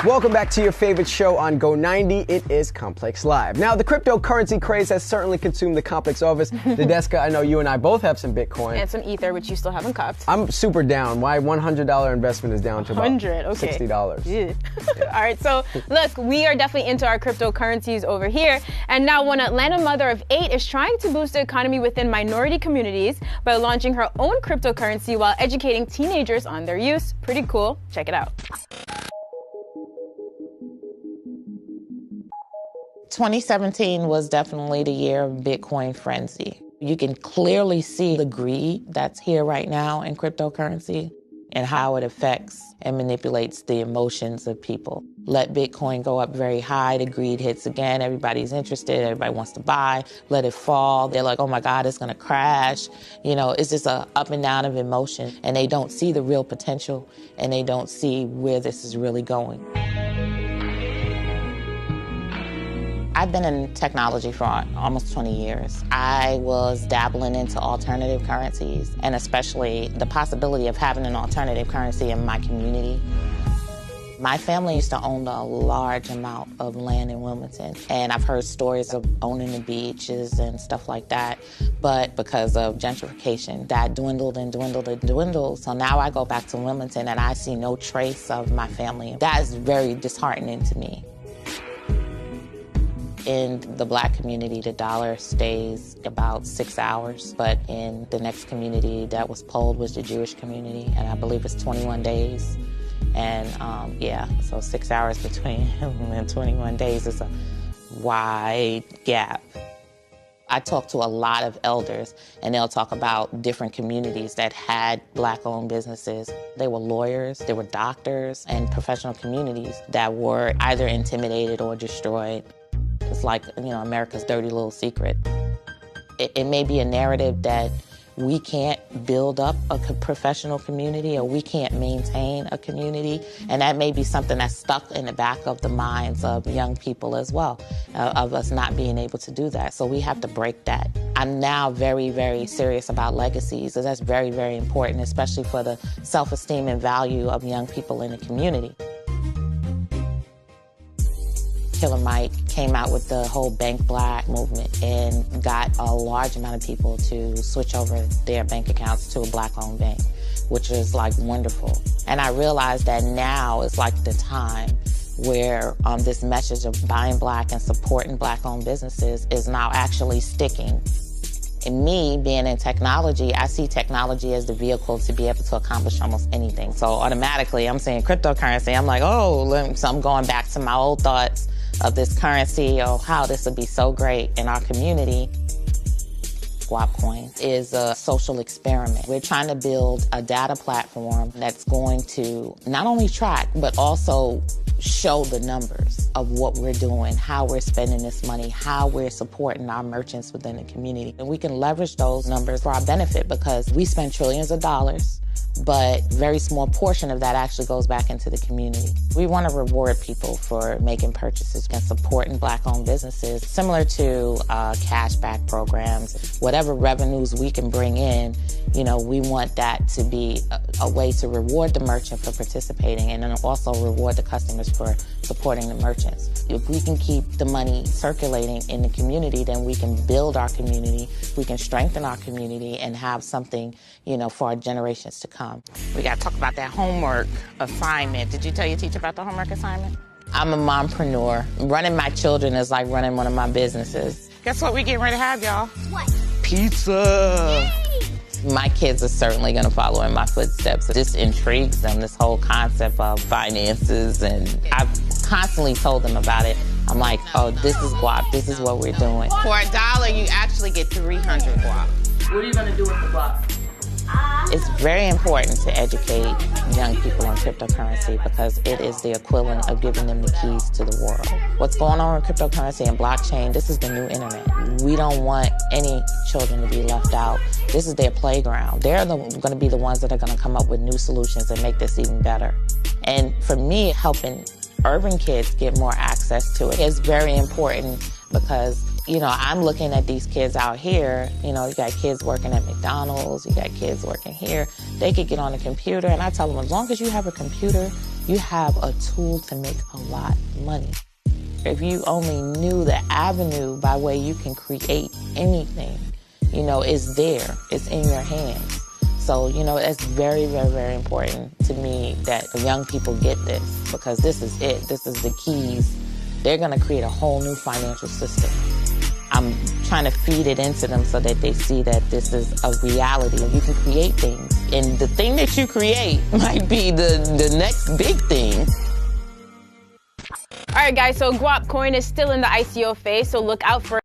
Welcome back to your favorite show on Go 90. It is Complex Live. Now, the cryptocurrency craze has certainly consumed the Complex office. Nadeska, I know you and I both have some Bitcoin. And some Ether, which you still haven't copped. I'm super down. My $100 investment is down to about $60. Yeah. All right, so look, we are definitely into our cryptocurrencies over here. And now one Atlanta mother of 8 is trying to boost the economy within minority communities by launching her own cryptocurrency while educating teenagers on their use. Pretty cool. Check it out. 2017 was definitely the year of Bitcoin frenzy. You can clearly see the greed that's here right now in cryptocurrency and how it affects and manipulates the emotions of people. Let Bitcoin go up very high, the greed hits again, everybody's interested, everybody wants to buy. Let it fall, they're like, oh my God, it's gonna crash. You know, it's just a up and down of emotion, and they don't see the real potential, and they don't see where this is really going. I've been in technology for almost 20 years. I was dabbling into alternative currencies, and especially the possibility of having an alternative currency in my community. My family used to own a large amount of land in Wilmington, and I've heard stories of owning the beaches and stuff like that, but because of gentrification, that dwindled and dwindled and dwindled. So now I go back to Wilmington and I see no trace of my family. That is very disheartening to me. In the Black community, the dollar stays about 6 hours, but in the next community that was polled was the Jewish community, and I believe it's 21 days. And yeah, so 6 hours between and 21 days is a wide gap. I talk to a lot of elders, and they'll talk about different communities that had Black-owned businesses. They were lawyers, they were doctors, and professional communities that were either intimidated or destroyed. It's like, you know, America's dirty little secret. It may be a narrative that we can't build up a professional community, or we can't maintain a community, and that may be something that's stuck in the back of the minds of young people as well, of us not being able to do that. So we have to break that. I'm now very, very serious about legacies, so that's very, very important, especially for the self-esteem and value of young people in the community. Killer Mike came out with the whole Bank Black movement and got a large amount of people to switch over their bank accounts to a Black-owned bank, which is like wonderful. And I realized that now is like the time where this message of buying Black and supporting Black-owned businesses is now actually sticking. And me, being in technology, I see technology as the vehicle to be able to accomplish almost anything. So automatically, I'm saying cryptocurrency, I'm like, oh, so I'm going back to my old thoughts of this currency, or how this would be so great in our community. Guap Coin is a social experiment. We're trying to build a data platform that's going to not only track, but also show the numbers of what we're doing, how we're spending this money, how we're supporting our merchants within the community. And we can leverage those numbers for our benefit, because we spend trillions of dollars, but a very small portion of that actually goes back into the community. We want to reward people for making purchases and supporting Black-owned businesses, similar to cashback programs. Whatever revenues we can bring in, you know, we want that to be a way to reward the merchant for participating, and then also reward the customers for supporting the merchants. If we can keep the money circulating in the community, then we can build our community, we can strengthen our community, and have something, you know, for our generations to come. We got to talk about that homework assignment. Did you tell your teacher about the homework assignment? I'm a mompreneur. Running my children is like running one of my businesses. Guess what we getting ready to have, y'all? What? Pizza. Yay! My kids are certainly going to follow in my footsteps. This intrigues them, this whole concept of finances, and I've constantly told them about it. I'm like, oh, this is guap. This is what we're doing. For $1, you actually get 300 guap. What are you going to do with the guap? It's very important to educate young people on cryptocurrency, because it is the equivalent of giving them the keys to the world. What's going on with cryptocurrency and blockchain, this is the new internet. We don't want any children to be left out. This is their playground. They're going to be the ones that are going to come up with new solutions and make this even better. And for me, helping urban kids get more access to it is very important, because you know, I'm looking at these kids out here, you know, you got kids working at McDonald's, you got kids working here. They could get on a computer, and I tell them, as long as you have a computer you have a tool to make a lot of money. If you only knew the avenue by way you can create anything, you know, it's there, it's in your hands. So, you know, it's very, very, very important to me that young people get this, because this is it. This is the keys. They're going to create a whole new financial system. I'm trying to feed it into them so that they see that this is a reality and you can create things. And the thing that you create might be the next big thing. All right, guys, so Guap coin is still in the ICO phase, so look out for